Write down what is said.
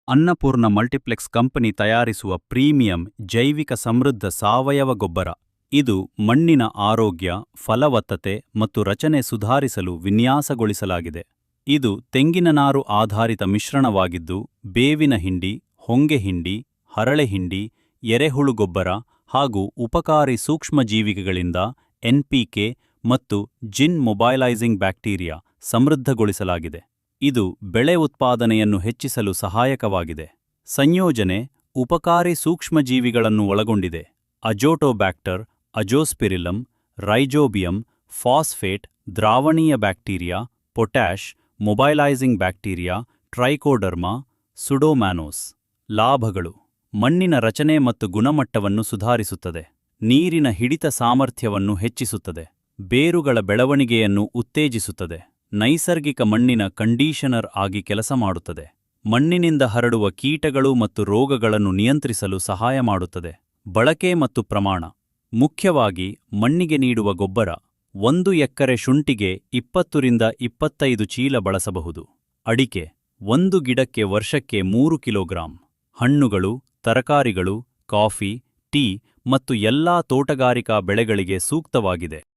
Annapurna multiplex company ತಯಾರಿಸುವ premium ಜೈವಿಕ ಸಮೃದ್ಧ ಸಾವಯವ ಗೊಬ್ಬರ. ಇದು ಮಣ್ಣಿನ ಆರೋಗ್ಯ, ಫಲವತ್ತತೆ ಮತ್ತು ರಚನೆ ಸುಧಾರಿಸಲು ವಿನ್ಯಾಸಗೊಳಿಸಲಾಗಿದೆ. ಇದು ತೆಂಗಿನ ನಾರು ಆಧಾರಿತ ಮಿಶ್ರಣವಾಗಿದ್ದು, ಬೇವಿನ ಹಿಂಡಿ, ಹೊಂಗೆ ಹಿಂಡಿ, ಹರಳೆ ಹಿಂಡಿ, ಎರೆಹುಳು ಗೊಬ್ಬರ ಹಾಗೂ ಉಪಕಾರಿ ಸೂಕ್ಷ್ಮಜೀವಿಗಳಿಂದ ಎನ್ಪಿಕೆ ಮತ್ತು ಜಿನ್ ಮೊಬೈಲೈಸಿಂಗ್ ಬ್ಯಾಕ್ಟೀರಿಯಾ ಸಮೃದ್ಧಗೊಳಿಸಲಾಗಿದೆ. ಇದು ಬೆಳೆ ಉತ್ಪಾದನೆಯನ್ನು ಹೆಚ್ಚಿಸಲು ಸಹಾಯಕವಾಗಿದೆ. ಸಂಯೋಜನೆ ಉಪಕಾರಿ ಸೂಕ್ಷ್ಮಜೀವಿಗಳನ್ನು ಒಳಗೊಂಡಿದೆ: ಅಜೋಟೋಬ್ಯಾಕ್ಟರ್, ಅಜೋಸ್ಪಿರಿಲಮ್, ರೈಜೋಬಿಯಂ, ಫಾಸ್ಫೇಟ್, ದ್ರಾವಣೀಯ bacteria, potash, mobilizing bacteria, trichoderma, pseudomonas. ಲಾಭಗಳು: ಮಣ್ಣಿನ ರಚನೆ ಮತ್ತು ಗುಣಮಟ್ಟವನ್ನು ಸುಧಾರಿಸುತ್ತದೆ, ನೀರಿನ ಹಿಡಿತ ಸಾಮರ್ಥ್ಯವನ್ನು ಹೆಚ್ಚಿಸುತ್ತದೆ, ಬೇರುಗಳ ಬೆಳವಣಿಗೆಯನ್ನು ಉತ್ತೇಜಿಸುತ್ತದೆ, ನೈಸರ್ಗಿಕ ಮಣ್ಣಿನ ಕಂಡೀಷನರ್ ಆಗಿ ಕೆಲಸ ಮಾಡುತ್ತದೆ, ಮಣ್ಣಿನಿಂದ ಹರಡುವ ಕೀಟಗಳು ಮತ್ತು ರೋಗಗಳನ್ನು ನಿಯಂತ್ರಿಸಲು ಸಹಾಯ ಮಾಡುತ್ತದೆ. ಬಳಕೆ ಮತ್ತು ಪ್ರಮಾಣ: ಮುಖ್ಯವಾಗಿ ಮಣ್ಣಿಗೆ ನೀಡುವ ಗೊಬ್ಬರ 1 ಎಕರೆ ಶುಂಠಿಗೆ 20 ರಿಂದ 25 ಚೀಲ ಬಳಸಬಹುದು. ಅಡಿಕೆ 1 ಗಿಡಕ್ಕೆ ವರ್ಷಕ್ಕೆ 3 ಕಿಲೋಗ್ರಾಂ. ಹಣ್ಣುಗಳು, ತರಕಾರಿಗಳು, ಕಾಫಿ, ಟೀ ಮತ್ತು ಎಲ್ಲಾ ತೋಟಗಾರಿಕಾ ಬೆಳೆಗಳಿಗೆ ಸೂಕ್ತವಾಗಿದೆ.